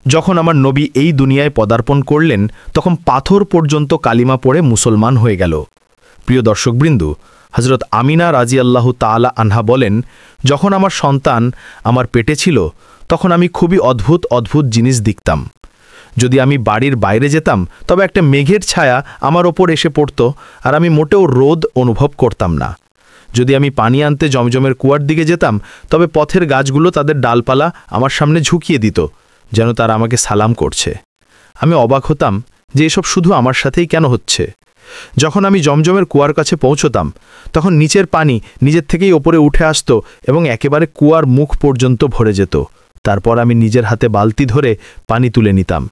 যখন আমার নবী এই দুনিয়ায় পদার্পণ করলেন তখন পাথর পর্যন্ত কালিমা পড়ে মুসলমান হয়ে গেল। প্রিয় দর্শকবৃন্দ, হজরত আমিনা রাজিয়াল্লাহু তাআলা আনহা বলেন, যখন আমার সন্তান আমার পেটে ছিল তখন আমি খুবই অদ্ভুত অদ্ভুত জিনিস দেখতাম। যদি আমি বাড়ির বাইরে যেতাম তবে একটা মেঘের ছায়া আমার ওপর এসে পড়ত আর আমি মোটেও রোদ অনুভব করতাম না। যদি আমি পানি আনতে জমজমের কুয়ার দিকে যেতাম তবে পথের গাছগুলো তাদের ডালপালা আমার সামনে ঝুঁকিয়ে দিত, যেন তারা আমাকে সালাম করছে। আমি অবাক হতাম যে এসব শুধু আমার সাথেই কেন হচ্ছে। যখন আমি জমজমের কুয়ার কাছে পৌঁছতাম তখন নিচের পানি নিজের থেকেই ওপরে উঠে আসত এবং একেবারে কুয়ার মুখ পর্যন্ত ভরে যেত। তারপর আমি নিজের হাতে বালতি ধরে পানি তুলে নিতাম।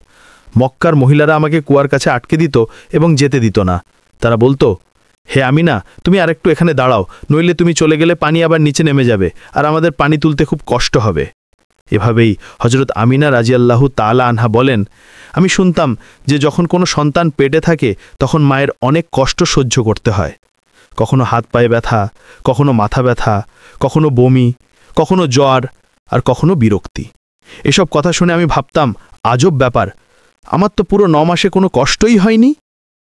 মক্কার মহিলারা আমাকে কুয়ার কাছে আটকে দিত এবং যেতে দিত না। তারা বলতো, হে আমিনা, তুমি আরেকটু এখানে দাঁড়াও, নইলে তুমি চলে গেলে পানি আবার নিচে নেমে যাবে আর আমাদের পানি তুলতে খুব কষ্ট হবে। এভাবেই হজরত আমিনা রাজিয়াল্লাহু তাআলা আনহা বলেন, আমি শুনতাম যে যখন কোনো সন্তান পেটে থাকে তখন মায়ের অনেক কষ্ট সহ্য করতে হয়। কখনো হাত পায়ে ব্যথা, কখনো মাথা ব্যথা, কখনো বমি, কখনো জ্বর আর কখনো বিরক্তি। এসব কথা শুনে আমি ভাবতাম, আজব ব্যাপার, আমার তো পুরো 9 মাসে কোনো কষ্টই হয়নি।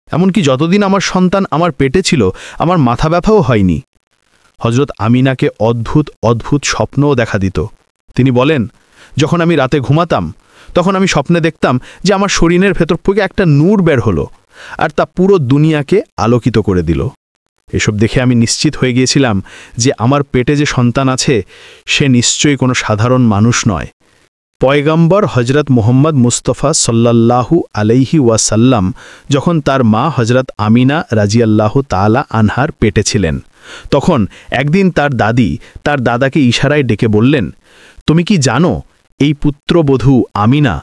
এমনকি যতদিন আমার সন্তান আমার পেটে ছিল আমার মাথা ব্যথাও হয়নি। হজরত আমিনাকে অদ্ভুত অদ্ভুত স্বপ্নও দেখা দিত। তিনি বলেন, যখন আমি রাতে ঘুমাতাম তখন আমি স্বপ্নে দেখতাম যে আমার শরীরের ভেতর থেকে একটা নূর বের হলো আর তা পুরো দুনিয়াকে আলোকিত করে দিল। এসব দেখে আমি নিশ্চিত হয়ে গিয়েছিলাম যে আমার পেটে যে সন্তান আছে সে নিশ্চয়ই কোনো সাধারণ মানুষ নয়। পয়গম্বর হজরত মুহাম্মদ মুস্তাফা সাল্লাল্লাহু আলাইহি ওয়াসাল্লাম যখন তার মা হজরত আমিনা রাজিয়াল্লাহু তাআলা আনহার পেটে ছিলেন তখন একদিন তার দাদি তার দাদাকে ইশারায় ডেকে বললেন, তুমি কি জানো এই পুত্রবধূ আমিনা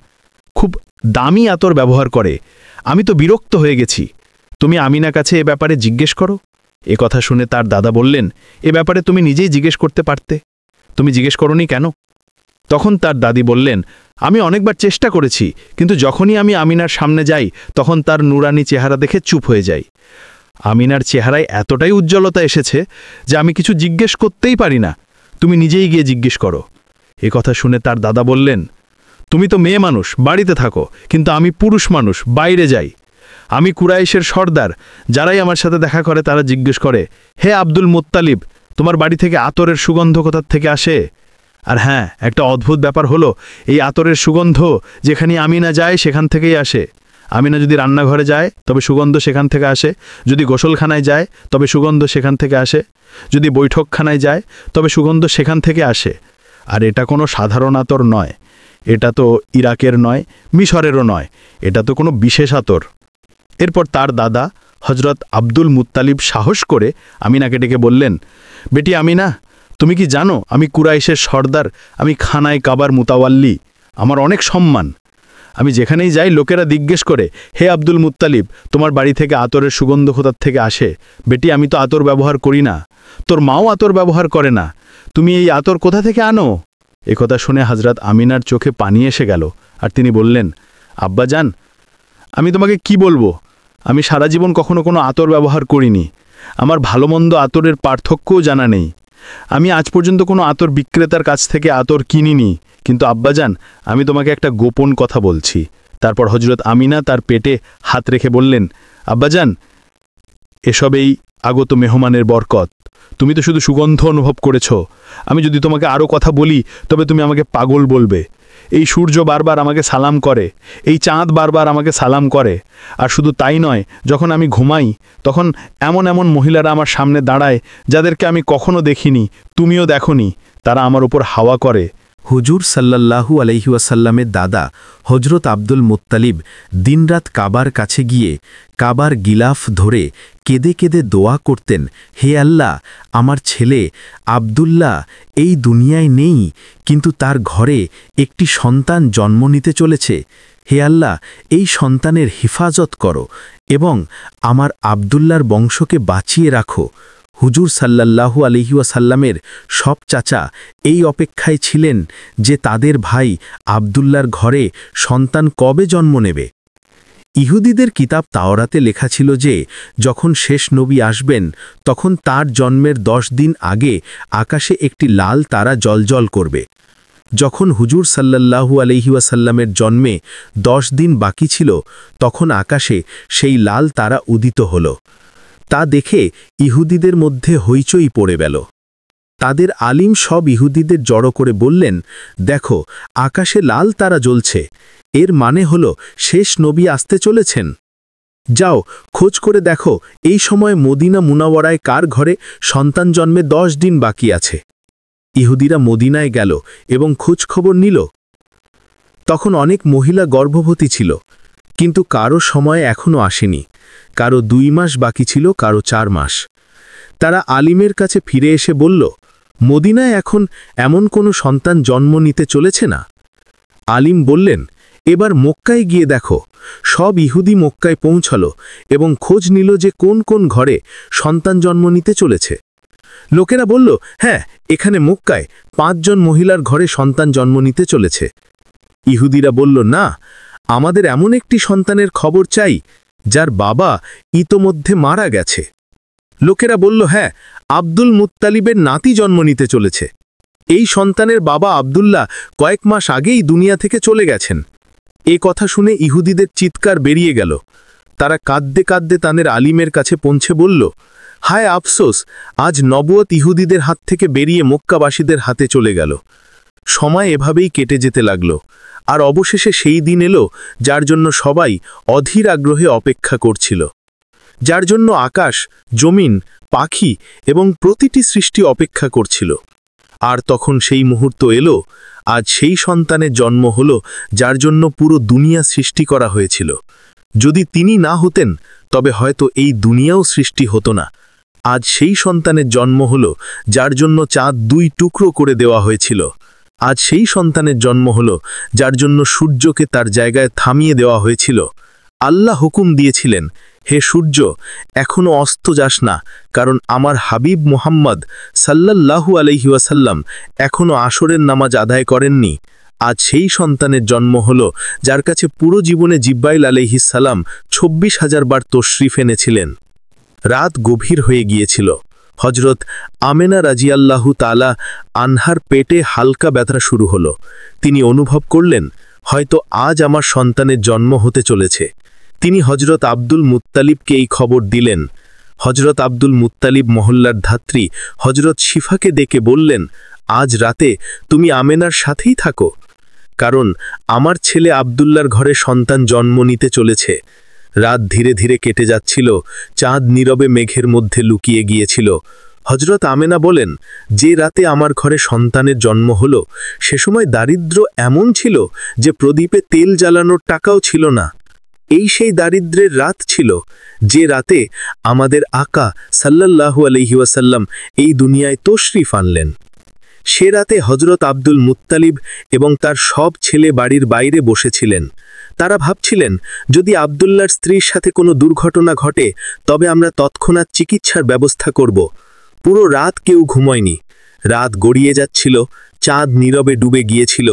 খুব দামি আতর ব্যবহার করে? আমি তো বিরক্ত হয়ে গেছি, তুমি আমিনা কাছে এ ব্যাপারে জিজ্ঞেস করো। এ কথা শুনে তার দাদা বললেন, এ ব্যাপারে তুমি নিজেই জিজ্ঞেস করতে পারতে, তুমি জিজ্ঞেস করনি কেন? তখন তার দাদি বললেন, আমি অনেকবার চেষ্টা করেছি, কিন্তু যখনই আমি আমিনার সামনে যাই তখন তার নুরানি চেহারা দেখে চুপ হয়ে যাই। আমিনার চেহারায় এতটাই উজ্জ্বলতা এসেছে যে আমি কিছু জিজ্ঞেস করতেই পারি না, তুমি নিজেই গিয়ে জিজ্ঞেস করো। এ কথা শুনে তার দাদা বললেন, তুমি তো মেয়ে মানুষ, বাড়িতে থাকো, কিন্তু আমি পুরুষ মানুষ, বাইরে যাই। আমি কুরাইশের সর্দার, যারাই আমার সাথে দেখা করে তারা জিজ্ঞেস করে, হে আব্দুল মুত্তালিব, তোমার বাড়ি থেকে আতরের সুগন্ধ কোথা থেকে আসে? আর হ্যাঁ, একটা অদ্ভুত ব্যাপার হলো, এই আতরের সুগন্ধ যেখানে আমিনা যায় সেখান থেকেই আসে। আমিনা যদি রান্নাঘরে যায় তবে সুগন্ধ সেখান থেকে আসে, যদি গোসলখানায় যায় তবে সুগন্ধ সেখান থেকে আসে, যদি বৈঠকখানায় যায় তবে সুগন্ধ সেখান থেকে আসে। আর এটা কোনো সাধারণ আতর নয়, এটা তো ইরাকের নয়, মিশরেরও নয়, এটা তো কোনো বিশেষ আতর। এরপর তার দাদা হজরত আব্দুল মুত্তালিব সাহস করে আমিনাকে ডেকে বললেন, বেটি আমিনা, তুমি কি জানো আমি কুরাইশের সর্দার, আমি খানায় কাবার মুতাওয়াল্লি, আমার অনেক সম্মান। আমি যেখানেই যাই লোকেরা জিজ্ঞেস করে, হে আব্দুল মুত্তালিব, তোমার বাড়ি থেকে আতরের সুগন্ধ কোথা থেকে আসে? বেটি, আমি তো আতর ব্যবহার করি না, তোর মাও আতর ব্যবহার করে না, তুমি এই আতর কোথা থেকে আনো? একথা শুনে হজরত আমিনার চোখে পানি এসে গেল আর তিনি বললেন, আব্বাজান, আমি তোমাকে কি বলবো, আমি সারা জীবন কখনো কোনো আতর ব্যবহার করিনি, আমার ভালো মন্দ আতরের পার্থক্যও জানা নেই, আমি আজ পর্যন্ত কোনো আতর বিক্রেতার কাছ থেকে আতর কিনিনি। কিন্তু আব্বাজান, আমি তোমাকে একটা গোপন কথা বলছি। তারপর হজরত আমিনা তার পেটে হাত রেখে বললেন, আব্বাজান, এসবেই আগত মেহমানের বরকত, তুমি তো শুধু সুগন্ধ অনুভব করেছ, আমি যদি তোমাকে আরও কথা বলি তবে তুমি আমাকে পাগল বলবে। এই সূর্য বারবার আমাকে সালাম করে, এই চাঁদ বারবার আমাকে সালাম করে, আর শুধু তাই নয়, যখন আমি ঘুমাই তখন এমন এমন মহিলারা আমার সামনে দাঁড়ায় যাদেরকে আমি কখনো দেখিনি, তুমিও দেখোনি, তারা আমার উপর হাওয়া করে। হুজুর সাল্লাল্লাহু আলাইহি ওয়াসাল্লামের দাদা হজরত আব্দুল মুত্তালিব দিনরাত কাবার কাছে গিয়ে কাবার গিলাফ ধরে কেঁদে কেঁদে দোয়া করতেন, হে আল্লাহ, আমার ছেলে আব্দুল্লাহ এই দুনিয়ায় নেই, কিন্তু তার ঘরে একটি সন্তান জন্ম নিতে চলেছে। হে আল্লাহ, এই সন্তানের হিফাজত করো এবং আমার আব্দুল্লাহর বংশকে বাঁচিয়ে রাখো। হুজুর সাল্লাল্লাহু আলাইহি ওয়াসাল্লামের সব চাচা এই অপেক্ষায় ছিলেন যে তাদের ভাই আব্দুল্লাহর ঘরে সন্তান কবে জন্ম নেবে। ইহুদিদের কিতাব তাওরাতে লেখা ছিল যে যখন শেষ নবী আসবেন তখন তার জন্মের 10 দিন আগে আকাশে একটি লাল তারা জ্বলজ্বল করবে। যখন হুজুর সাল্লাল্লাহু আলাইহি ওয়াসাল্লামের জন্মে 10 দিন বাকি ছিল তখন আকাশে সেই লাল তারা উদিত হল। তা দেখে ইহুদিদের মধ্যে হইচই পড়ে গেল। তাদের আলিম সব ইহুদিদের জড়ো করে বললেন, দেখো আকাশে লাল তারা জ্বলছে, এর মানে হল শেষ নবী আসতে চলেছেন। যাও খোঁজ করে দেখো এই সময় মদিনা মুনাওয়ারায় কার ঘরে সন্তান জন্মে 10 দিন বাকি আছে। ইহুদিরা মদিনায় গেল এবং খোঁজ খবর নিল। তখন অনেক মহিলা গর্ভবতী ছিল, কিন্তু কারো সময় এখনও আসেনি। কারো 2 মাস বাকি ছিল, কারো 4 মাস। তারা আলিমের কাছে ফিরে এসে বলল, মদিনায় এখন এমন কোনো সন্তান জন্ম নিতে চলেছে না। আলিম বললেন, এবার মক্কায় গিয়ে দেখো। সব ইহুদি মক্কায় পৌঁছাল এবং খোঁজ নিল যে কোন কোন ঘরে সন্তান জন্ম নিতে চলেছে। লোকেরা বলল, হ্যাঁ, এখানে মক্কায় 5 জন মহিলার ঘরে সন্তান জন্ম নিতে চলেছে। ইহুদিরা বলল, না, আমাদের এমন একটি সন্তানের খবর চাই যার বাবা ইতোমধ্যে মারা গেছে। লোকেরা বলল, হ্যাঁ, আব্দুল মুত্তালিবের নাতি জন্ম নিতে চলেছে। এই সন্তানের বাবা আব্দুল্লাহ কয়েক মাস আগেই দুনিয়া থেকে চলে গেছেন। এ কথা শুনে ইহুদিদের চিৎকার বেরিয়ে গেল। তারা কাঁদতে কাঁদতে তাদের আলিমের কাছে পৌঁছে বলল, হায় আফসোস, আজ নবুয়ত ইহুদিদের হাত থেকে বেরিয়ে মক্কাবাসীদের হাতে চলে গেল। সময় এভাবেই কেটে যেতে লাগল, আর অবশেষে সেই দিন এলো যার জন্য সবাই অধীর আগ্রহে অপেক্ষা করছিল, যার জন্য আকাশ, জমিন, পাখি এবং প্রতিটি সৃষ্টি অপেক্ষা করছিল। আর তখন সেই মুহূর্ত এলো, আজ সেই সন্তানের জন্ম হলো যার জন্য পুরো দুনিয়া সৃষ্টি করা হয়েছিল। যদি তিনি না হতেন তবে হয়তো এই দুনিয়াও সৃষ্টি হতো না। আজ সেই সন্তানের জন্ম হলো যার জন্য চাঁদ 2 টুকরো করে দেওয়া হয়েছিল। আজ সেই সন্তানের জন্ম হলো যার জন্য সূর্যকে তার জায়গায় থামিয়ে দেওয়া হয়েছিল। আল্লাহ হুকুম দিয়েছিলেন, হে সূর্য, এখনো অস্ত যাস না, কারণ আমার হাবিব মুহাম্মদ সাল্লাল্লাহু আলাইহি ওয়াসাল্লাম এখনো আসরের নামাজ আদায় করেননি। আজ সেই সন্তানের জন্ম হলো যার কাছে পুরো জীবনে জিব্রাইল আলাইহিস সালাম 26,000 বার তশরিফ এনেছিলেন। রাত গভীর হয়ে গিয়েছিল। হজরত আমেনা রাজিয়াল্লাহু তাআলা আনহার পেটে হালকা ব্যথা শুরু হলো। তিনি অনুভব করলেন, হয়তো আজ আমার সন্তানের জন্ম হতে চলেছে। তিনি হজরত আব্দুল মুত্তালিবকে এই খবর দিলেন। হজরত আব্দুল মুত্তালিব মহল্লার ধাত্রী হজরত শিফাকে ডেকে বললেন, আজ রাতে তুমি আমেনার সাথেই থাকো, কারণ আমার ছেলে আব্দুল্লার ঘরে সন্তান জন্ম নিতে চলেছে। রাত ধীরে ধীরে কেটে যাচ্ছিল, চাঁদ নীরবে মেঘের মধ্যে লুকিয়ে গিয়েছিল। হজরত আমেনা বলেন, যে রাতে আমার ঘরে সন্তানের জন্ম হলো সে সময় দারিদ্র্য এমন ছিল যে প্রদীপে তেল জ্বালানোর টাকাও ছিল না। এই সেই দারিদ্র্যের রাত ছিল যে রাতে আমাদের আকা সাল্লাল্লাহু আলাইহি ওয়াসাল্লাম এই দুনিয়ায় তশরিফ আনলেন। সে রাতে হজরত আব্দুল মুত্তালিব এবং তার সব ছেলে বাড়ির বাইরে বসেছিলেন। তারা ভাবছিলেন, যদি আব্দুল্লাহর স্ত্রীর সাথে কোনো দুর্ঘটনা ঘটে তবে আমরা তৎক্ষণাৎ চিকিৎসার ব্যবস্থা করব। পুরো রাত কেউ ঘুমোয়নি। রাত গড়িয়ে যাচ্ছিল, চাঁদ নীরবে ডুবে গিয়েছিল।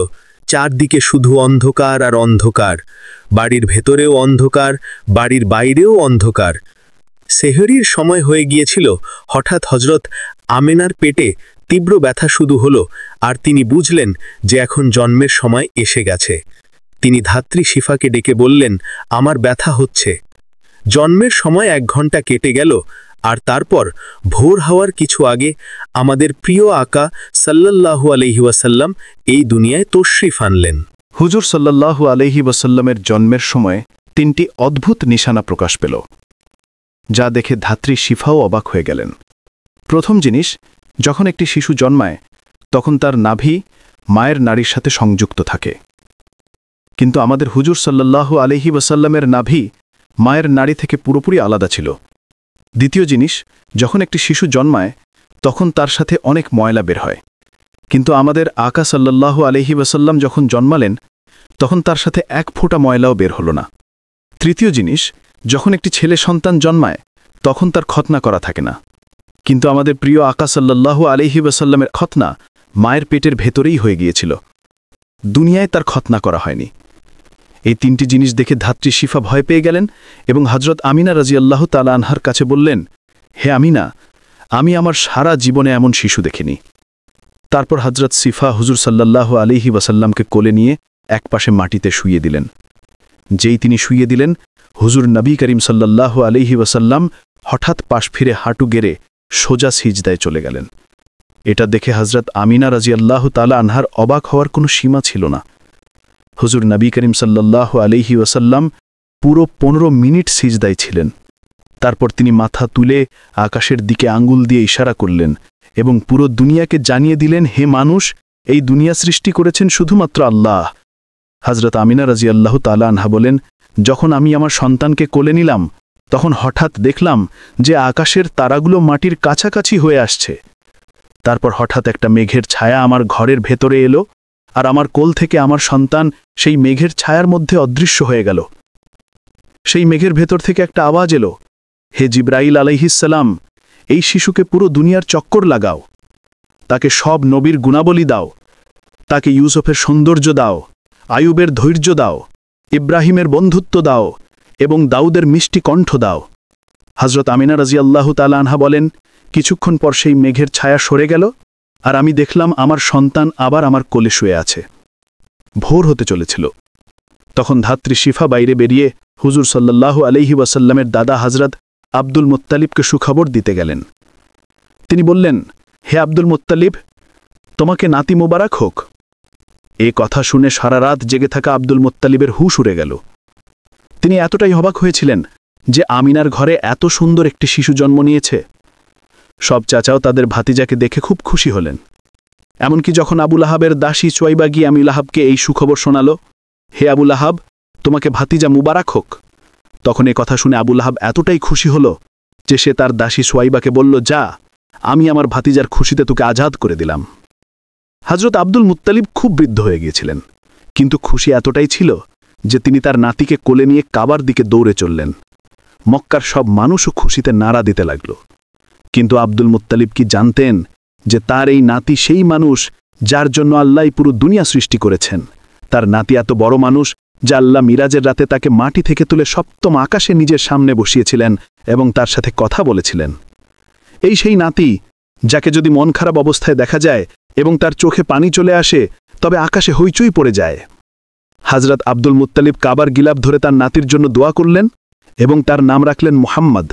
চারদিকে শুধু অন্ধকার আর অন্ধকার। বাড়ির ভেতরেও অন্ধকার, বাড়ির বাইরেও অন্ধকার। সেহরির সময় হয়ে গিয়েছিল। হঠাৎ হজরত আমেনার পেটে তীব্র ব্যথা শুরু হলো, আর তিনি বুঝলেন যে এখন জন্মের সময় এসে গেছে। তিনি ধাত্রী শিফাকে ডেকে বললেন, আমার ব্যথা হচ্ছে। জন্মের সময় 1 ঘন্টা কেটে গেল, আর তারপর ভোর হওয়ার কিছু আগে আমাদের প্রিয় আকা সাল্লাল্লাহু আলাইহি ওয়াসাল্লাম এই দুনিয়ায় তশরিফ আনলেন। হুজুর সাল্লাল্লাহু আলাইহি ওয়াসাল্লামের জন্মের সময় 3টি অদ্ভুত নিশানা প্রকাশ পেল, যা দেখে ধাত্রী শিফাও অবাক হয়ে গেলেন। প্রথম জিনিস, যখন একটি শিশু জন্মায় তখন তার নাভি মায়ের নাড়ির সাথে সংযুক্ত থাকে, কিন্তু আমাদের হুজুর সাল্লাল্লাহু আলাইহি ওয়াসাল্লামের নাভি মায়ের নাড়ি থেকে পুরোপুরি আলাদা ছিল। দ্বিতীয় জিনিস, যখন একটি শিশু জন্মায় তখন তার সাথে অনেক ময়লা বের হয়, কিন্তু আমাদের আকা সাল্লাল্লাহু আলাইহি ওয়াসাল্লাম যখন জন্মালেন তখন তার সাথে 1 ফোঁটা ময়লাও বের হলো না। তৃতীয় জিনিস, যখন একটি ছেলে সন্তান জন্মায় তখন তার খতনা করা থাকে না, কিন্তু আমাদের প্রিয় আকা সাল্লাল্লাহু আলাইহি ওয়াসাল্লামের খতনা মায়ের পেটের ভেতরেই হয়ে গিয়েছিল। দুনিয়ায় তার খতনা করা হয়নি। এই 3টি জিনিস দেখে ধাত্রী শিফা ভয় পেয়ে গেলেন এবং হজরত আমিনা রাজিয়াল্লাহু তাআলা আনহার কাছে বললেন, হে আমিনা, আমি আমার সারা জীবনে এমন শিশু দেখিনি। তারপর হজরত সিফা হুজুর সাল্লাল্লাহু আলাইহি ওয়াসাল্লামকে কোলে নিয়ে একপাশে মাটিতে শুইয়ে দিলেন। যেই তিনি শুইয়ে দিলেন, হুজুর নবী করিম সাল্লাল্লাহু আলাইহি ওয়াসাল্লাম হঠাৎ পাশ ফিরে হাঁটু গেড়ে সোজা সিজদায় চলে গেলেন। এটা দেখে হজরত আমিনা রাজিয়াল্লাহু তাআলা আনহার অবাক হওয়ার কোনো সীমা ছিল না। হুজুর নবী করিম সাল্লাল্লাহু আলাইহি ওয়াসাল্লাম পুরো 15 মিনিট সিজদায় ছিলেন। তারপর তিনি মাথা তুলে আকাশের দিকে আঙ্গুল দিয়ে ইশারা করলেন এবং পুরো দুনিয়াকে জানিয়ে দিলেন, হে মানুষ, এই দুনিয়া সৃষ্টি করেছেন শুধুমাত্র আল্লাহ। হজরত আমিনা রাজিয়াল্লাহু তাআলা আনহা বলেন, যখন আমি আমার সন্তানকে কোলে নিলাম তখন হঠাৎ দেখলাম যে আকাশের তারাগুলো মাটির কাছাকাছি হয়ে আসছে। তারপর হঠাৎ একটা মেঘের ছায়া আমার ঘরের ভেতরে এলো, আর আমার কোল থেকে আমার সন্তান সেই মেঘের ছায়ার মধ্যে অদৃশ্য হয়ে গেল। সেই মেঘের ভেতর থেকে একটা আওয়াজ এলো, হে জিব্রাইল আলাইহিসসালাম, এই শিশুকে পুরো দুনিয়ার চক্কর লাগাও, তাকে সব নবীর গুণাবলী দাও, তাকে ইউসুফের সৌন্দর্য দাও, আয়ুবের ধৈর্য দাও, ইব্রাহিমের বন্ধুত্ব দাও এবং দাউদের মিষ্টি কণ্ঠ দাও। হজরত আমিনা রাজিয়াল্লাহু তাআলা আনহা বলেন, কিছুক্ষণ পর সেই মেঘের ছায়া সরে গেল, আর আমি দেখলাম আমার সন্তান আবার আমার কোলে শুয়ে আছে। ভোর হতে চলেছিল। তখন ধাত্রী শিফা বাইরে বেরিয়ে হুজুর সাল্লাল্লাহু আলাইহি ওয়াসাল্লামের দাদা হজরত আব্দুল মুত্তালিবকে সুখবর দিতে গেলেন। তিনি বললেন, হে আব্দুল মুত্তালিব, তোমাকে নাতি মোবারক হোক। এ কথা শুনে সারা রাত জেগে থাকা আব্দুল মুত্তালিবের হুঁশ উড়ে গেল। তিনি এতটাই অবাক হয়েছিলেন যে আমিনার ঘরে এত সুন্দর একটি শিশু জন্ম নিয়েছে। সব চাচাও তাদের ভাতিজাকে দেখে খুব খুশি হলেন। এমনকি যখন আবু লাহাবের দাসী চুয়াইবা গিয়ে আমি লাহাবকে এই সুখবর শোনাল, হে আবু লাহাব, তোমাকে ভাতিজা মুবারক হোক, তখন এ কথা শুনে আবু লাহাব এতটাই খুশি হল যে সে তার দাসী সোয়াইবাকে বলল, যা, আমি আমার ভাতিজার খুশিতে তোকে আজাদ করে দিলাম। হজরত আব্দুল মুত্তালিব খুব বৃদ্ধ হয়ে গিয়েছিলেন, কিন্তু খুশি এতটাই ছিল যে তিনি তার নাতিকে কোলে নিয়ে কাবার দিকে দৌড়ে চললেন। মক্কার সব মানুষও খুশিতে নাড়া দিতে লাগল। কিন্তু আব্দুল মুত্তালিব কি জানতেন যে তার এই নাতি সেই মানুষ যার জন্য আল্লাহ পুরো দুনিয়া সৃষ্টি করেছেন? তার নাতি এত বড় মানুষ যে আল্লাহ মিরাজের রাতে তাকে মাটি থেকে তুলে সপ্তম আকাশে নিজের সামনে বসিয়েছিলেন এবং তার সাথে কথা বলেছিলেন। এই সেই নাতি যাকে যদি মন খারাপ অবস্থায় দেখা যায় এবং তার চোখে পানি চলে আসে তবে আকাশে হইচই পড়ে যায়। হজরত আব্দুল মুত্তালিব কাবার গিলাফ ধরে তার নাতির জন্য দোয়া করলেন এবং তার নাম রাখলেন মুহাম্মদ।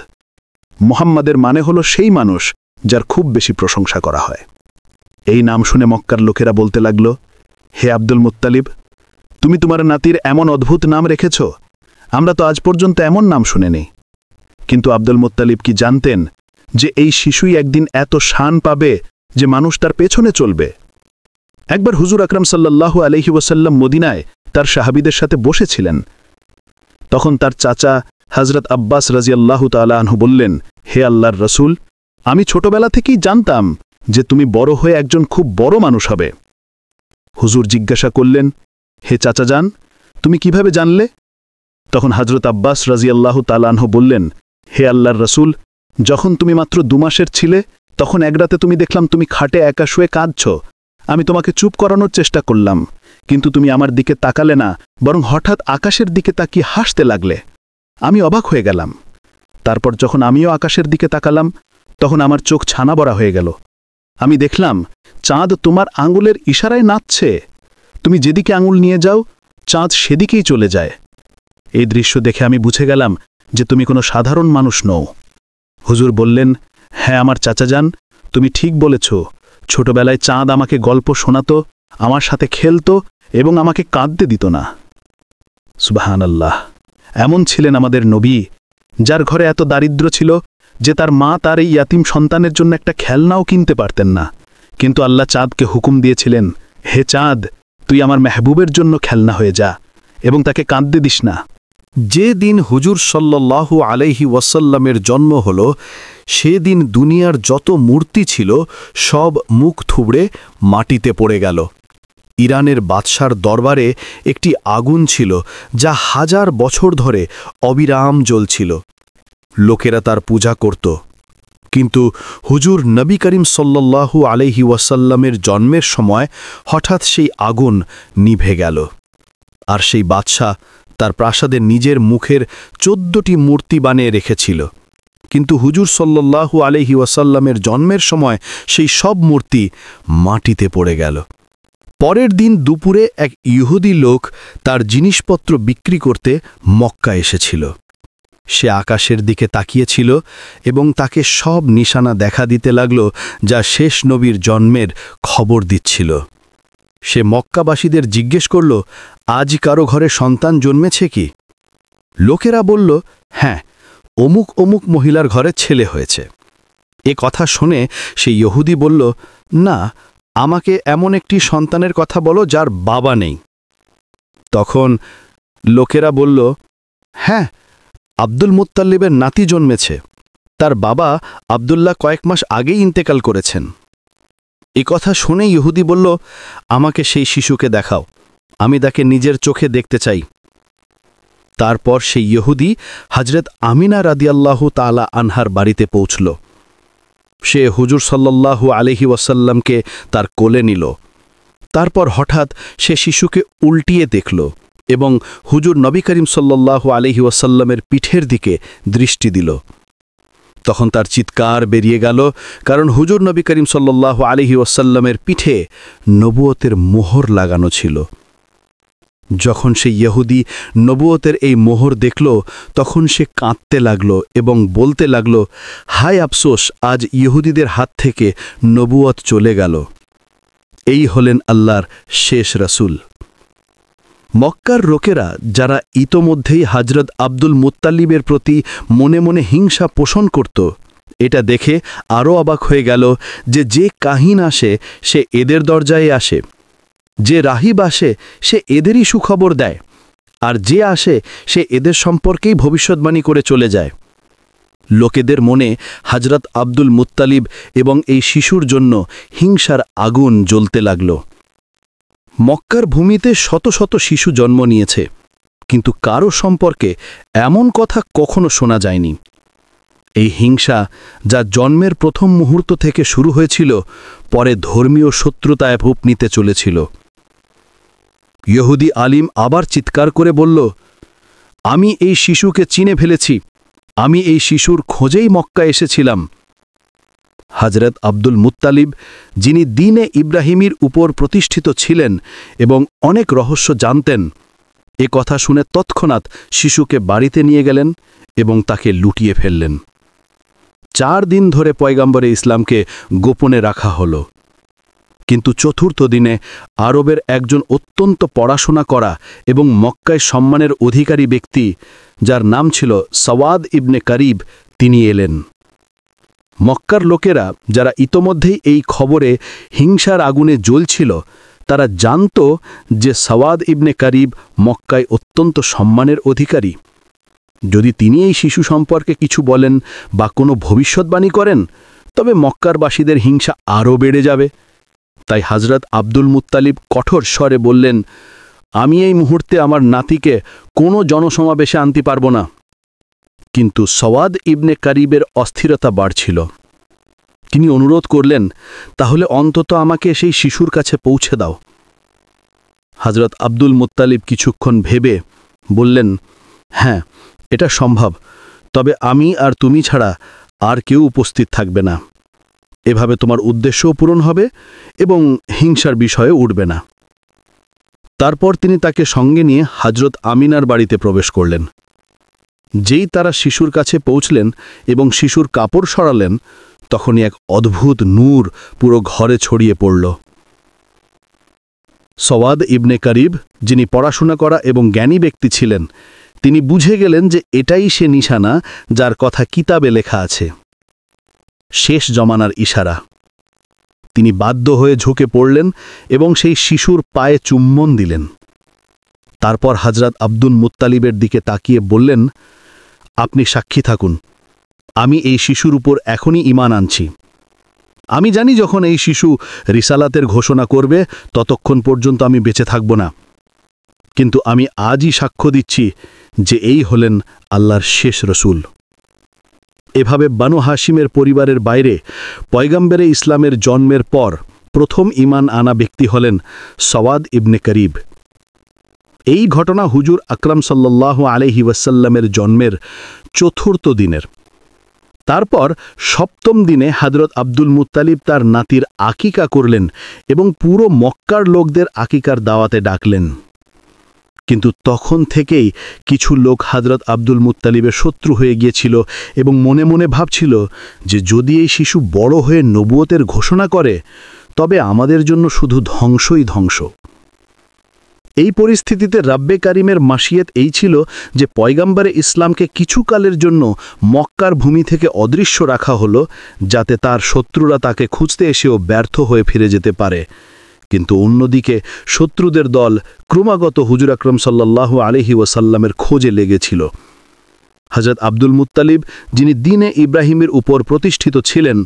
মুহাম্মাদের মানে হলো সেই মানুষ যার খুব বেশি প্রশংসা করা হয়। এই নাম শুনে মক্কার লোকেরা বলতে লাগল, হে আব্দুল মুত্তালিব, তুমি তোমার নাতির এমন অদ্ভুত নাম রেখেছ, আমরা তো আজ পর্যন্ত এমন নাম শুনিনি। কিন্তু আব্দুল মুত্তালিব কি জানতেন যে এই শিশুই একদিন এত শান পাবে যে মানুষ তার পেছনে চলবে? একবার হুজুর আকরাম সাল্লাল্লাহু আলাইহি ওয়াসাল্লাম মদিনায় তার সাহাবীদের সাথে বসেছিলেন। তখন তার চাচা হজরত আব্বাস রাজিয়াল্লাহু তাআলা আনহু বললেন, হে আল্লাহর রসুল, আমি ছোটবেলা থেকেই জানতাম যে তুমি বড় হয়ে একজন খুব বড় মানুষ হবে। হুজুর জিজ্ঞাসা করলেন, হে চাচা যান, তুমি কিভাবে জানলে? তখন হজরত আব্বাস রাজিয়াল্লাহু তাআলা আনহু বললেন, হে আল্লাহর রসুল, যখন তুমি মাত্র 2 মাসের ছিলে তখন এক রাতে তুমি দেখলাম তুমি খাটে একা শুয়ে কাঁদছ। আমি তোমাকে চুপ করানোর চেষ্টা করলাম, কিন্তু তুমি আমার দিকে তাকালে না, বরং হঠাৎ আকাশের দিকে তাকিয়ে হাসতে লাগলে। আমি অবাক হয়ে গেলাম। তারপর যখন আমিও আকাশের দিকে তাকালাম তখন আমার চোখ ছানা বড়া হয়ে গেল। আমি দেখলাম চাঁদ তোমার আঙুলের ইশারায় নাচছে। তুমি যেদিকে আঙুল নিয়ে যাও চাঁদ সেদিকেই চলে যায়। এই দৃশ্য দেখে আমি বুঝে গেলাম যে তুমি কোনো সাধারণ মানুষ নও। হুজুর বললেন, হ্যাঁ আমার চাচা যান, তুমি ঠিক বলেছ। ছোটবেলায় চাঁদ আমাকে গল্প শোনাতো, আমার সাথে খেলতো এবং আমাকে কাঁদতে দিত না। সুবহানাল্লাহ। এমন ছিলেন আমাদের নবী, যার ঘরে এত দারিদ্র্য ছিল যে তার মা তার এই ইয়াতিম সন্তানের জন্য একটা খেলনাও কিনতে পারতেন না। কিন্তু আল্লাহ চাঁদকে হুকুম দিয়েছিলেন, হে চাঁদ, তুই আমার মেহবুবের জন্য খেলনা হয়ে যা এবং তাকে কাঁদতে দিস না। যে দিন হুজুর সাল্লাল্লাহু আলাইহি ওয়াসাল্লামের জন্ম হল, সেদিন দুনিয়ার যত মূর্তি ছিল সব মুখ থুবড়ে মাটিতে পড়ে গেল। ইরানের বাদশার দরবারে একটি আগুন ছিল যা 1000 বছর ধরে অবিরাম জ্বলছিল। লোকেরা তার পূজা করত। কিন্তু হুজুর নবী করিম সাল্লাল্লাহু আলাইহি ওয়াসাল্লামের জন্মের সময় হঠাৎ সেই আগুন নিভে গেল। আর সেই বাদশা তার প্রাসাদে নিজের মুখের 14টি মূর্তি বানিয়ে রেখেছিল। কিন্তু হুজুর সাল্লাল্লাহু আলাইহি ওয়াসাল্লামের জন্মের সময় সেই সব মূর্তি মাটিতে পড়ে গেল। পরের দিন দুপুরে এক ইহুদি লোক তার জিনিসপত্র বিক্রি করতে মক্কা এসেছিল। সে আকাশের দিকে তাকিয়েছিল এবং তাকে সব নিশানা দেখা দিতে লাগল, যা শেষ নবীর জন্মের খবর দিচ্ছিল। সে মক্কাবাসীদের জিজ্ঞেস করল, আজ কারো ঘরে সন্তান জন্মেছে কি? লোকেরা বলল, হ্যাঁ, অমুক অমুক মহিলার ঘরে ছেলে হয়েছে। এ কথা শুনে সে ইহুদি বলল, না, আমাকে এমন একটি সন্তানের কথা বলো যার বাবা নেই। তখন লোকেরা বলল, হ্যাঁ, আব্দুল মুত্তালিবের নাতি জন্মেছে। তার বাবা আব্দুল্লাহ কয়েক মাস আগেই ইন্তেকাল করেছেন। এ কথা শুনে ইহুদি বলল, আমাকে সেই শিশুকে দেখাও, আমি তাকে নিজের চোখে দেখতে চাই। তারপর সেই ইহুদি হযরত আমিনা রাদিয়াল্লাহু তাআলা আনহার বাড়িতে পৌঁছল। সে হুজুর সাল্লাল্লাহু আলাইহি ওয়াসাল্লামকে তার কোলে নিল। তারপর হঠাৎ সে শিশুকে উল্টিয়ে দেখল এবং হুজুর নবী করিম সাল্লাল্লাহু আলাইহি ওয়াসাল্লামের পিঠের দিকে দৃষ্টি দিল। তখন তার চিৎকার বেরিয়ে গেল, কারণ হুজুর নবী করিম সাল্লাল্লাহু আলাইহি ওয়াসাল্লামের পিঠে নবুয়তের মোহর লাগানো ছিল। যখন সে ইহুদি নবুয়তের এই মোহর দেখল, তখন সে কাঁদতে লাগল এবং বলতে লাগল, হায় আফসোস, আজ ইহুদিদের হাত থেকে নবুয়ত চলে গেল। এই হলেন আল্লাহর শেষ রাসূল। মক্কার লোকেরা, যারা ইতোমধ্যেই হযরত আব্দুল মুত্তালিবের প্রতি মনে মনে হিংসা পোষণ করত, এটা দেখে আরও অবাক হয়ে গেল যে কাহিন আসে সে এদের দরজায় আসে, যে রাহিব আসে সে এদেরই সুখবর দেয়, আর যে আসে সে এদের সম্পর্কেই ভবিষ্যৎবাণী করে চলে যায়। লোকেদের মনে হযরত আব্দুল মুত্তালিব এবং এই শিশুর জন্য হিংসার আগুন জ্বলতে লাগল। মক্কার ভূমিতে শত শত শিশু জন্ম নিয়েছে, কিন্তু কারো সম্পর্কে এমন কথা কখনো শোনা যায়নি। এই হিংসা, যা জন্মের প্রথম মুহূর্ত থেকে শুরু হয়েছিল, পরে ধর্মীয় শত্রুতায় রূপ নিতে চলেছিল। ইহুদি আলিম আবার চিৎকার করে বলল, আমি এই শিশুকে চিনে ফেলেছি, আমি এই শিশুর খোঁজেই মক্কা এসেছিলাম। হযরত আব্দুল মুত্তালিব, যিনি দ্বীনে ইব্রাহিমের উপর প্রতিষ্ঠিত ছিলেন এবং অনেক রহস্য জানতেন, এ কথা শুনে তৎক্ষণাৎ শিশুকে বাড়িতে নিয়ে গেলেন এবং তাকে লুটিয়ে ফেললেন। 4 দিন ধরে পয়গম্বরে ইসলামকে গোপনে রাখা হল। কিন্তু চতুর্থ দিনে আরবের একজন অত্যন্ত পড়াশোনা করা এবং মক্কায় সম্মানের অধিকারী ব্যক্তি, যার নাম ছিল সওয়াদ ইবনে কারিব, তিনি এলেন। মক্কার লোকেরা, যারা ইতোমধ্যেই এই খবরে হিংসার আগুনে জ্বলছিল, তারা জানত যে সওয়াদ ইবনে কারিব মক্কায় অত্যন্ত সম্মানের অধিকারী। যদি তিনি এই শিশু সম্পর্কে কিছু বলেন বা কোনো ভবিষ্যৎবাণী করেন, তবে মক্কারবাসীদের হিংসা আরও বেড়ে যাবে। তাই হযরত আব্দুল মুত্তালিব কঠোর স্বরে বললেন, আমি এই মুহূর্তে আমার নাতিকে কোনো জনসমাবেশে আনতে পারব না। কিন্তু সওয়াদ ইবনে কারিবের অস্থিরতা বাড়ছিল। তিনি অনুরোধ করলেন, তাহলে অন্তত আমাকে সেই শিশুর কাছে পৌঁছে দাও। হযরত আব্দুল মুত্তালিব কিছুক্ষণ ভেবে বললেন, হ্যাঁ, এটা সম্ভব, তবে আমি আর তুমি ছাড়া আর কেউ উপস্থিত থাকবে না। এভাবে তোমার উদ্দেশ্যও পূরণ হবে এবং হিংসার বিষয়ে উঠবে না। তারপর তিনি তাকে সঙ্গে নিয়ে হযরত আমিনার বাড়িতে প্রবেশ করলেন। যেই তারা শিশুর কাছে পৌঁছলেন এবং শিশুর কাপড় সরালেন, তখনই এক অদ্ভুত নূর পুরো ঘরে ছড়িয়ে পড়ল। সওয়াদ ইবনে কারিব, যিনি পড়াশোনা করা এবং জ্ঞানী ব্যক্তি ছিলেন, তিনি বুঝে গেলেন যে এটাই সে নিশানা যার কথা কিতাবে লেখা আছে, শেষ জমানার ইশারা। তিনি বাধ্য হয়ে ঝুঁকে পড়লেন এবং সেই শিশুর পায়ে চুম্বন দিলেন। তারপর হযরত আব্দুল মুত্তালিবের দিকে তাকিয়ে বললেন, আপনি সাক্ষী থাকুন, আমি এই শিশুর উপর এখনই ঈমান আনছি। আমি জানি যখন এই শিশু রিসালাতের ঘোষণা করবে, ততক্ষণ পর্যন্ত আমি বেঁচে থাকব না। কিন্তু আমি আজই সাক্ষ্য দিচ্ছি যে এই হলেন আল্লাহর শেষ রসূল। এভাবে বানু হাশিমের পরিবারের বাইরে পয়গম্বরে ইসলামের জন্মের পর প্রথম ঈমান আনা ব্যক্তি হলেন সওয়াদ ইবনে কারিব। এই ঘটনা হুজুর আকরাম সাল্লাল্লাহু আলাইহি ওয়াসাল্লামের জন্মের চতুর্থ দিনের। তারপর সপ্তম দিনে হযরত আব্দুল মুত্তালিব তার নাতির আকিকা করলেন এবং পুরো মক্কার লোকদের আকিকার দাওয়াতে ডাকলেন। কিন্তু তখন থেকেই কিছু লোক হযরত আব্দুল মুত্তালিবের শত্রু হয়ে গিয়েছিল এবং মনে মনে ভাবছিল যে যদি এই শিশু বড় হয়ে নবুয়তের ঘোষণা করে তবে আমাদের জন্য শুধু ধ্বংসই ধ্বংস। এই পরিস্থিতিতে রাব্বে কারিমের মাশিয়াত এই ছিল যে পয়গাম্বরে ইসলামকে কিছুকালের জন্য মক্কার ভূমি থেকে অদৃশ্য রাখা হলো, যাতে তার শত্রুরা তাকে খুঁজতে এসেও ব্যর্থ হয়ে ফিরে যেতে পারে। কিন্তু অন্যদিকে শত্রুদের দল ক্রমাগত হুজুর আকরাম সাল্লাল্লাহু আলাইহি ওয়াসাল্লামের খোঁজে লেগেছিল। হযরত আব্দুল মুত্তালিব, যিনি দ্বীনে ইব্রাহিমের উপর প্রতিষ্ঠিত ছিলেন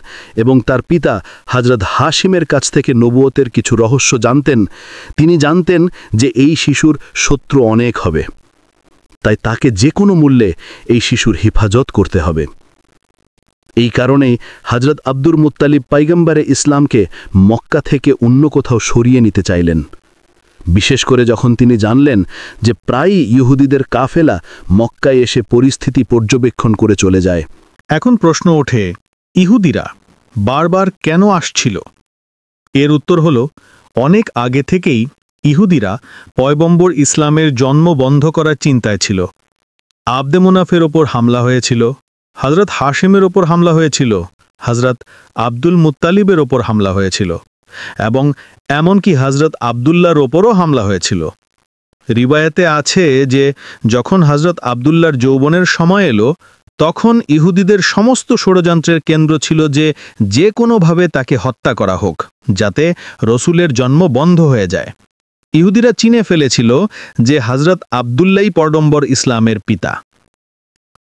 এবং তার পিতা হযরত হাশিমের কাছ থেকে নবুয়তের কিছু রহস্য জানতেন, তিনি জানতেন যে এই শিশুর শত্রু অনেক হবে, তাই তাকে যে কোনো মূল্যে এই শিশুর হিফাজত করতে হবে। এই কারণেই হযরত আব্দুল মুত্তালিব পয়গম্বরে ইসলামকে মক্কা থেকে অন্য কোথাও সরিয়ে নিতে চাইলেন, বিশেষ করে যখন তিনি জানলেন যে প্রায়ই ইহুদিদের কাফেলা মক্কায় এসে পরিস্থিতি পর্যবেক্ষণ করে চলে যায়। এখন প্রশ্ন ওঠে, ইহুদিরা বারবার কেন আসছিল? এর উত্তর হল, অনেক আগে থেকেই ইহুদিরা পয়গম্বর ইসলামের জন্ম বন্ধ করার চিন্তায় ছিল। আবদে মুনাফের ওপর হামলা হয়েছিল, হযরত হাশিমের ওপর হামলা হয়েছিল, হযরত আব্দুল মুত্তালিবের ওপর হামলা হয়েছিল এবং এমনকি হযরত আব্দুল্লাহর ওপরও হামলা হয়েছিল। রিবায়াতে আছে যে যখন হযরত আব্দুল্লাহর যৌবনের সময় এলো, তখন ইহুদিদের সমস্ত ষড়যন্ত্রের কেন্দ্র ছিল যে কোনোভাবে তাকে হত্যা করা হোক, যাতে রসুলের জন্ম বন্ধ হয়ে যায়। ইহুদিরা চিনে ফেলেছিল যে হযরত আব্দুল্লাহই পয়গম্বর ইসলামের পিতা।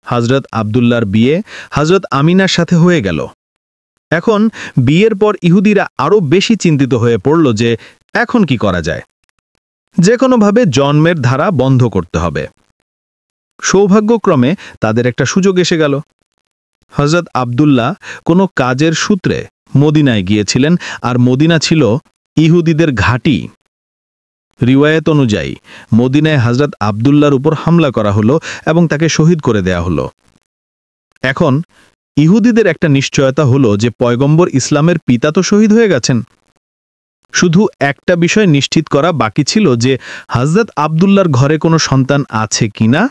হযরত আব্দুল্লাহর বিয়ে হযরত আমিনার সাথে হয়ে গেল। এখন বিয়ের পর ইহুদিরা আরও বেশি চিন্তিত হয়ে পড়ল যে এখন কি করা যায়। যে কোনোভাবে জন্মের ধারা বন্ধ করতে হবে। সৌভাগ্যক্রমে তাদের একটা সুযোগ এসে গেল। হযরত আব্দুল্লাহ কোনো কাজের সূত্রে মদিনায় গিয়েছিলেন, আর মদিনা ছিল ইহুদিদের ঘাঁটি। রিওয়ায়াত অনুযায়ী মদিনায় হযরত আব্দুল্লাহর উপর হামলা করা হলো এবং তাকে শহীদ করে দেয়া হলো। এখন ইহুদিদের একটা নিশ্চয়তা হলো যে পয়গম্বর ইসলামের পিতা তো শহীদ হয়ে গেছেন। শুধু একটা বিষয় নিশ্চিত করা বাকি ছিল যে হযরত আব্দুল্লাহর ঘরে কোনো সন্তান আছে কিনা।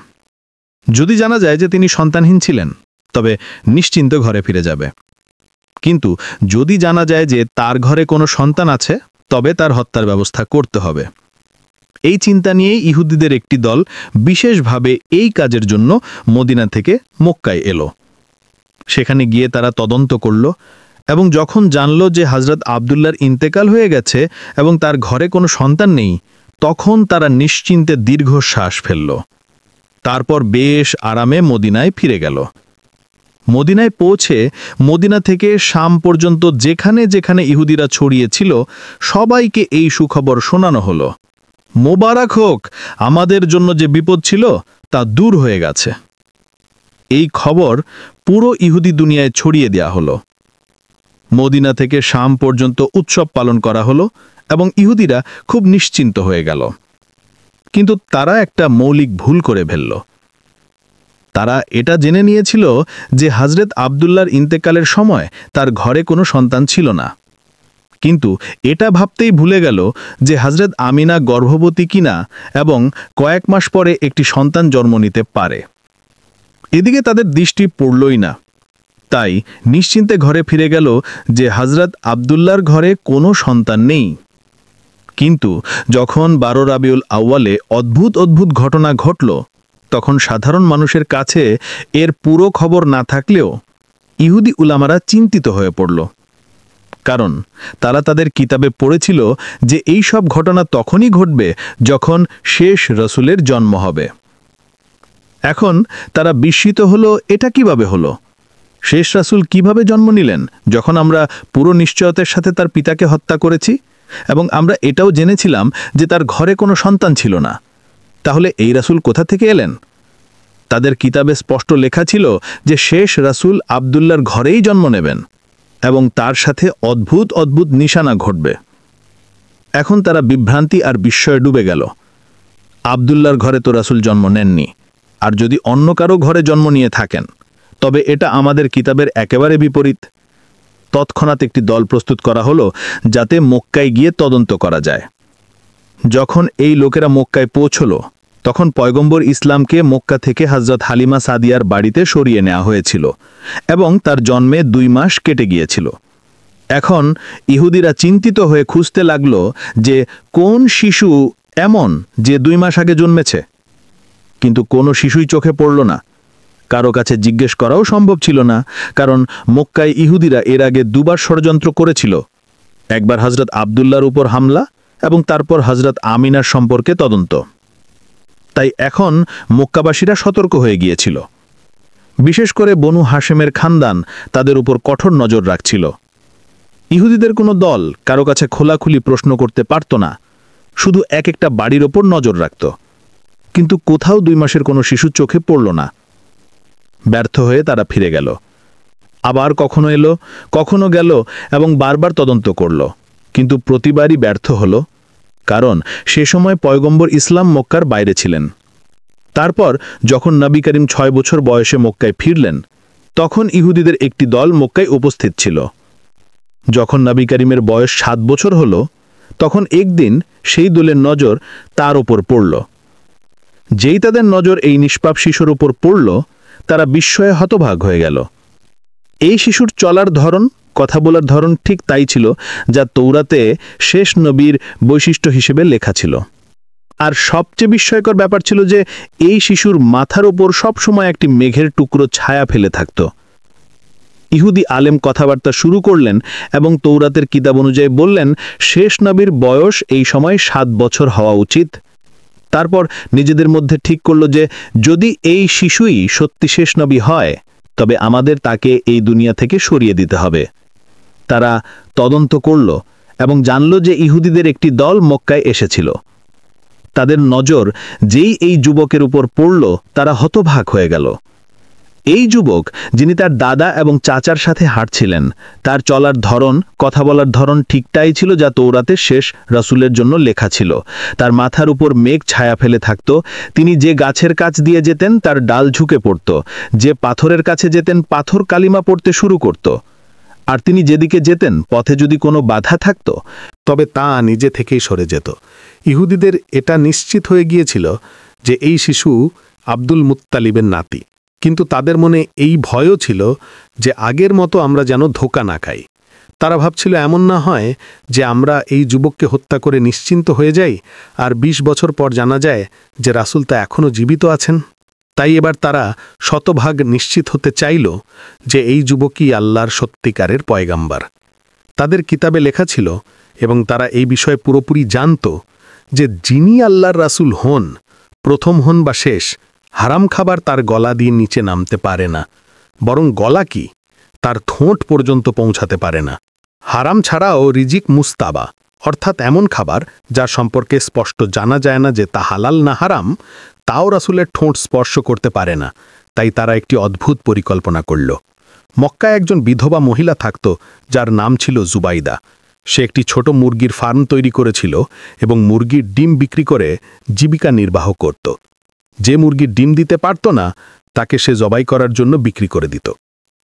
যদি জানা যায় যে তিনি সন্তানহীন ছিলেন, তবে নিশ্চিন্ত ঘরে ফিরে যাবে। কিন্তু যদি জানা যায় যে তার ঘরে কোনো সন্তান আছে, তবে তার হত্যার ব্যবস্থা করতে হবে। এই চিন্তা নিয়েই ইহুদিদের একটি দল বিশেষভাবে এই কাজের জন্য মদিনা থেকে মক্কায় এলো। সেখানে গিয়ে তারা তদন্ত করল এবং যখন জানল যে হযরত আব্দুল্লাহর ইন্তেকাল হয়ে গেছে এবং তার ঘরে কোনো সন্তান নেই, তখন তারা নিশ্চিন্তে দীর্ঘশ্বাস ফেলল। তারপর বেশ আরামে মদিনায় ফিরে গেল। মদিনায় পৌঁছে মদিনা থেকে শাম পর্যন্ত যেখানে যেখানে ইহুদিরা ছড়িয়েছিল, সবাইকে এই সুখবর শোনানো হলো। মোবারক হোক, আমাদের জন্য যে বিপদ ছিল তা দূর হয়ে গেছে। এই খবর পুরো ইহুদি দুনিয়ায় ছড়িয়ে দেয়া হলো। মদিনা থেকে শাম পর্যন্ত উৎসব পালন করা হলো এবং ইহুদিরা খুব নিশ্চিন্ত হয়ে গেল। কিন্তু তারা একটা মৌলিক ভুল করে ফেলল। তারা এটা জেনে নিয়েছিল যে হযরত আব্দুল্লাহর ইন্তেকালের সময় তার ঘরে কোনো সন্তান ছিল না, কিন্তু এটা ভাবতেই ভুলে গেল যে হযরত আমিনা গর্ভবতী কিনা এবং কয়েক মাস পরে একটি সন্তান জন্ম নিতে পারে। এদিকে তাদের দৃষ্টি পড়লই না। তাই নিশ্চিন্তে ঘরে ফিরে গেল যে হযরত আব্দুল্লাহর ঘরে কোনো সন্তান নেই। কিন্তু যখন 12 রাবিউল আউয়ালে অদ্ভুত অদ্ভুত ঘটনা ঘটল, তখন সাধারণ মানুষের কাছে এর পুরো খবর না থাকলেও ইহুদি উলামারা চিন্তিত হয়ে পড়ল। কারণ তারা তাদের কিতাবে পড়েছিল যে এই সব ঘটনা তখনই ঘটবে যখন শেষ রসুলের জন্ম হবে। এখন তারা বিস্মিত হলো, এটা কিভাবে হলো? শেষ রাসূল কিভাবে জন্ম নিলেন যখন আমরা পুরো নিশ্চয়তার সাথে তার পিতাকে হত্যা করেছি এবং আমরা এটাও জেনেছিলাম যে তার ঘরে কোনো সন্তান ছিল না? তাহলে এই রাসূল কোথা থেকে এলেন? তাদের কিতাবে স্পষ্ট লেখা ছিল যে শেষ রাসূল আব্দুল্লাহর ঘরেই জন্ম নেবেন এবং তার সাথে অদ্ভুত অদ্ভুত নিশানা ঘটবে। এখন তারা বিভ্রান্তি আর বিস্ময়ে ডুবে গেল। আব্দুল্লাহর ঘরে তো রাসূল জন্ম নেননি, আর যদি অন্য কারো ঘরে জন্ম নিয়ে থাকেন, তবে এটা আমাদের কিতাবের একেবারে বিপরীত। তৎক্ষণাৎ একটি দল প্রস্তুত করা হলো যাতে মক্কায় গিয়ে তদন্ত করা যায়। যখন এই লোকেরা মক্কায় পৌঁছল তখন পয়গম্বর ইসলামকে মক্কা থেকে হযরত হালিমা সাদিয়ার বাড়িতে সরিয়ে নেওয়া হয়েছিল এবং তার জন্মে 2 মাস কেটে গিয়েছিল। এখন ইহুদিরা চিন্তিত হয়ে খুঁজতে লাগলো যে কোন শিশু এমন যে 2 মাস আগে জন্মেছে, কিন্তু কোনো শিশুই চোখে পড়ল না। কারো কাছে জিজ্ঞেস করাও সম্ভব ছিল না, কারণ মক্কায় ইহুদিরা এর আগে 2 বার ষড়যন্ত্র করেছিল। একবার হযরত আব্দুল্লাহর উপর হামলা এবং তারপর হযরত আমিনার সম্পর্কে তদন্ত। তাই এখন মক্কাবাসীরা সতর্ক হয়ে গিয়েছিল। বিশেষ করে বনু হাশেমের খানদান তাদের উপর কঠোর নজর রাখছিল। ইহুদিদের কোনো দল কারো কাছে খোলাখুলি প্রশ্ন করতে পারত না, শুধু একটা বাড়ির ওপর নজর রাখত, কিন্তু কোথাও 2 মাসের কোনো শিশু চোখে পড়ল না। ব্যর্থ হয়ে তারা ফিরে গেল। আবার কখনো এলো, কখনো গেল এবং বারবার তদন্ত করল, কিন্তু প্রতিবারই ব্যর্থ হলো, কারণ সে সময় পয়গম্বর ইসলাম মক্কার বাইরে ছিলেন। তারপর যখন নবী করিম 6 বছর বয়সে মক্কায় ফিরলেন, তখন ইহুদিদের একটি দল মক্কায় উপস্থিত ছিল। যখন নবী করিমের বয়স 7 বছর হলো, তখন একদিন সেই দলের নজর তার উপর পড়ল। যেই তাদের নজর এই নিষ্পাপ শিশুর উপর পড়ল, তারা বিস্ময়ে হতভাগ হয়ে গেল। এই শিশুর চলার ধরন, কথা বলার ধরন ঠিক তাই ছিল যা তৌরাতে শেষ নবীর বৈশিষ্ট্য হিসেবে লেখা ছিল। আর সবচেয়ে বিস্ময়কর ব্যাপার ছিল যে এই শিশুর মাথার ওপর সবসময় একটি মেঘের টুকরো ছায়া ফেলে থাকত। ইহুদি আলেম কথাবার্তা শুরু করলেন এবং তৌরাতের কিতাব অনুযায়ী বললেন শেষ নবীর বয়স এই সময় 7 বছর হওয়া উচিত। তারপর নিজেদের মধ্যে ঠিক করল যে যদি এই শিশুই সত্যি শেষ নবী হয়, তবে আমাদের তাকে এই দুনিয়া থেকে সরিয়ে দিতে হবে। তারা তদন্ত করল এবং জানল যে ইহুদিদের একটি দল মক্কায় এসেছিল। তাদের নজর যেই এই যুবকের উপর পড়ল, তারা হতভাগ হয়ে গেল। এই যুবক, যিনি তার দাদা এবং চাচার সাথে হাঁটছিলেন, তার চলার ধরন, কথা বলার ধরন ঠিকটাই ছিল যা তৌরাতে শেষ রাসূলের জন্য লেখা ছিল। তার মাথার উপর মেঘ ছায়া ফেলে থাকত। তিনি যে গাছের কাছ দিয়ে যেতেন তার ডাল ঝুঁকে পড়ত, যে পাথরের কাছে যেতেন পাথর কালিমা পড়তে শুরু করত। আর তিনি যেদিকে যেতেন পথে যদি কোনো বাধা থাকত, তবে তা নিজে থেকেই সরে যেত। ইহুদিদের এটা নিশ্চিত হয়ে গিয়েছিল যে এই শিশু আব্দুল মুত্তালিবের নাতি, কিন্তু তাদের মনে এই ভয়ও ছিল যে আগের মতো আমরা যেন ধোঁকা না খাই। তারা ভাবছিল এমন না হয় যে আমরা এই যুবককে হত্যা করে নিশ্চিন্ত হয়ে যাই আর 20 বছর পর জানা যায় যে রাসূল তা এখনও জীবিত আছেন। তাই এবার তারা শতভাগ নিশ্চিত হতে চাইল যে এই যুবকই আল্লাহর সত্যিকারের পয়গাম্বার। তাদের কিতাবে লেখা ছিল এবং তারা এই বিষয়ে পুরোপুরি জানত যে যিনি আল্লাহর রাসূল হন, প্রথম হন বা শেষ, হারাম খাবার তার গলা দিয়ে নিচে নামতে পারে না, বরং গলা কি তার ঠোঁট পর্যন্ত পৌঁছাতে পারে না। হারাম ছাড়াও রিজিক মুস্তাবা, অর্থাৎ এমন খাবার যার সম্পর্কে স্পষ্ট জানা যায় না যে তা হালাল না হারাম, তাও রাসূলের ঠোঁট স্পর্শ করতে পারে না। তাই তারা একটি অদ্ভুত পরিকল্পনা করল। মক্কায় একজন বিধবা মহিলা থাকত যার নাম ছিল জুবাইদা। সে একটি ছোট মুরগির ফার্ম তৈরি করেছিল এবং মুরগির ডিম বিক্রি করে জীবিকা নির্বাহ করত। যে মুরগির ডিম দিতে পারত না, তাকে সে জবাই করার জন্য বিক্রি করে দিত।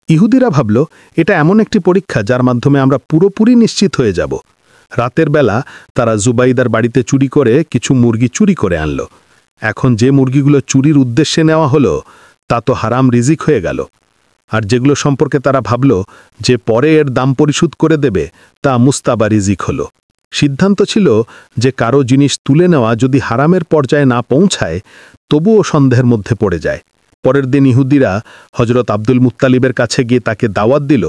ইহুদিরা ভাবল এটা এমন একটি পরীক্ষা যার মাধ্যমে আমরা পুরোপুরি নিশ্চিত হয়ে যাব। রাতের বেলা তারা জুবাইদার বাড়িতে চুরি করে কিছু মুরগি চুরি করে আনল। এখন যে মুরগিগুলো চুরির উদ্দেশ্যে নেওয়া হলো তা তো হারাম রিজিক হয়ে গেল, আর যেগুলো সম্পর্কে তারা ভাবল যে পরে এর দাম পরিশোধ করে দেবে, তা মুস্তাবা রিজিক হলো। সিদ্ধান্ত ছিল যে কারো জিনিস তুলে নেওয়া যদি হারামের পর্যায়ে না পৌঁছায়, তবুও সন্দেহের মধ্যে পড়ে যায়। পরের দিন ইহুদিরা হযরত আব্দুল মুত্তালিবের কাছে গিয়ে তাকে দাওয়াত দিল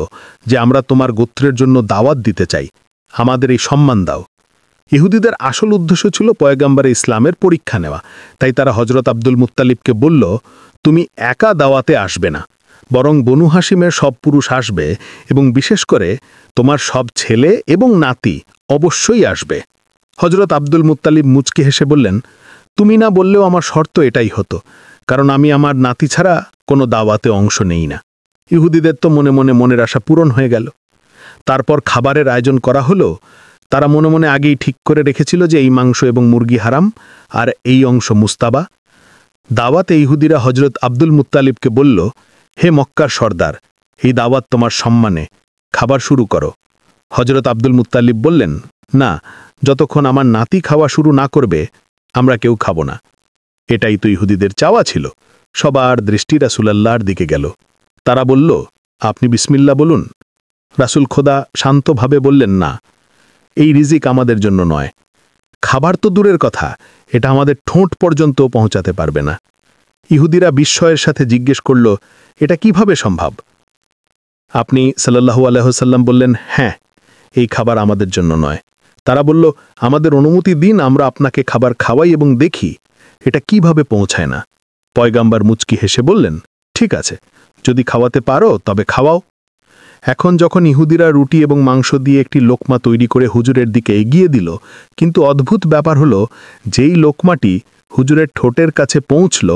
যে আমরা তোমার গোত্রের জন্য দাওয়াত দিতে চাই, আমাদের এই সম্মান দাও। ইহুদিদের আসল উদ্দেশ্য ছিল পয়গম্বর ইসলামের পরীক্ষা নেওয়া। তাই তারা হযরত আব্দুল মুত্তালিবকে বলল, তুমি একা দাওয়াতে আসবে না, বরং বনু হাশিমের সব পুরুষ আসবে এবং বিশেষ করে তোমার সব ছেলে এবং নাতি অবশ্যই আসবে। হযরত আব্দুল মুত্তালিব মুচকি হেসে বললেন, তুমি না বললেও আমার শর্ত এটাই হতো, কারণ আমি আমার নাতি ছাড়া কোনো দাওয়াতে অংশ নেই না। ইহুদিদের তো মনে মনে মনের আশা পূরণ হয়ে গেল। তারপর খাবারের আয়োজন করা হলো। তারা মনে মনে আগেই ঠিক করে রেখেছিল যে এই মাংস এবং মুরগি হারাম আর এই অংশ মুস্তাবা। দাওয়াতে ইহুদিরা হযরত আব্দুল মুত্তালিবকে বলল, হে মক্কার সর্দার, এই দাওয়াত তোমার সম্মানে, খাবার শুরু করো। হজরত আব্দুল মুত্তালিব বললেন, না, যতক্ষণ আমার নাতি খাওয়া শুরু না করবে আমরা কেউ খাব না। এটাই তো ইহুদিদের চাওয়া ছিল। সবার দৃষ্টি রাসূলুল্লাহর দিকে গেল। তারা বলল, আপনি বিসমিল্লাহ বলুন। রাসূল খোদা শান্তভাবে বললেন, না, এই রিজিক আমাদের জন্য নয়। খাবার তো দূরের কথা, এটা আমাদের ঠোঁট পর্যন্ত পৌঁছাতে পারবে না। ইহুদিরা বিস্ময়ের সাথে জিজ্ঞেস করল, এটা কিভাবে সম্ভব? আপনি সাল্লাল্লাহু আলাইহি ওয়াসাল্লাম বললেন, হ্যাঁ, এই খাবার আমাদের জন্য নয়। তারা বলল, আমাদের অনুমতি দিন, আমরা আপনাকে খাবার খাওয়াই এবং দেখি এটা কিভাবে পৌঁছায় না। পয়গাম্বার মুচকি হেসে বললেন, ঠিক আছে, যদি খাওয়াতে পারো তবে খাওয়াও। এখন যখন ইহুদিরা রুটি এবং মাংস দিয়ে একটি লোকমা তৈরি করে হুজুরের দিকে এগিয়ে দিল, কিন্তু অদ্ভুত ব্যাপার হলো, যেই লোকমাটি হুজুরের ঠোঁটের কাছে পৌঁছল,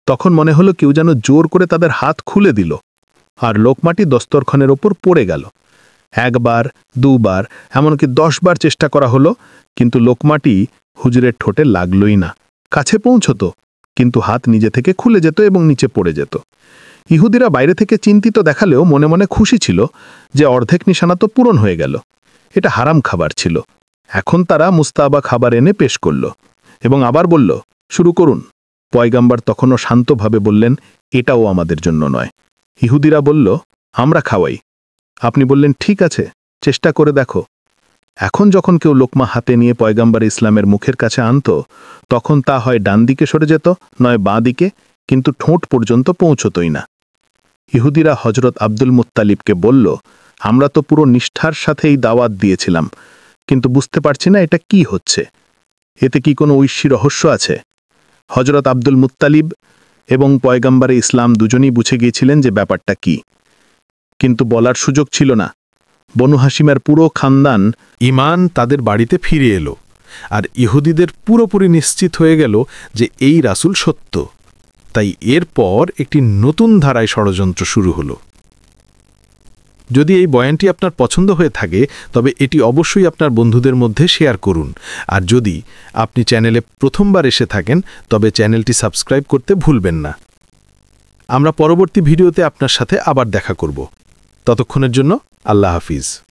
তখন মনে হলো কেউ যেন জোর করে তাদের হাত খুলে দিল, আর লোকমাটি দস্তরখানের ওপর পড়ে গেল। একবার, দুবার, এমনকি 10 বার চেষ্টা করা হলো, কিন্তু লোকমাটি হুজুরের ঠোঁটে লাগলই না। কাছে পৌঁছত, কিন্তু হাত নিজে থেকে খুলে যেত এবং নিচে পড়ে যেত। ইহুদিরা বাইরে থেকে চিন্তিত দেখালেও মনে মনে খুশি ছিল যে অর্ধেক নিশানা তো পূরণ হয়ে গেল। এটা হারাম খাবার ছিল। এখন তারা মুস্তাবা খাবার এনে পেশ করল এবং আবার বলল, শুরু করুন। পয়গাম্বার তখনও শান্তভাবে বললেন, এটাও আমাদের জন্য নয়। ইহুদিরা বলল, আমরা খাওয়াই। আপনি বললেন, ঠিক আছে, চেষ্টা করে দেখো। এখন যখন কেউ লোকমা হাতে নিয়ে পয়গাম্বার ইসলামের মুখের কাছে আনত, তখন তা হয় ডান দিকে সরে যেত, নয় বাঁ দিকে, কিন্তু ঠোঁট পর্যন্ত পৌঁছতই না। ইহুদিরা হজরত আব্দুল মুত্তালিবকে বলল, আমরা তো পুরো নিষ্ঠার সাথে এই দাওয়াত দিয়েছিলাম, কিন্তু বুঝতে পারছি না এটা কি হচ্ছে। এতে কি কোনো ঐশ্বী রহস্য আছে? হজরত আব্দুল মুত্তালিব এবং পয়গাম্বারে ইসলাম দুজনেই বুঝে গিয়েছিলেন যে ব্যাপারটা কি, কিন্তু বলার সুযোগ ছিল না। বনু হাশিমের পুরো খানদান ঈমান তাদের বাড়িতে ফিরে এলো, আর ইহুদিদের পুরোপুরি নিশ্চিত হয়ে গেল যে এই রাসূল সত্য। তাই এরপর একটি নতুন ধারায় ষড়যন্ত্র শুরু হলো। যদি এই বয়ানটি আপনার পছন্দ হয়ে থাকে, তবে এটি অবশ্যই আপনার বন্ধুদের মধ্যে শেয়ার করুন। আর যদি আপনি চ্যানেলে প্রথমবার এসে থাকেন, তবে চ্যানেলটি সাবস্ক্রাইব করতে ভুলবেন না। আমরা পরবর্তী ভিডিওতে আপনার সাথে আবার দেখা করব। ততক্ষণের জন্য আল্লাহ হাফিজ।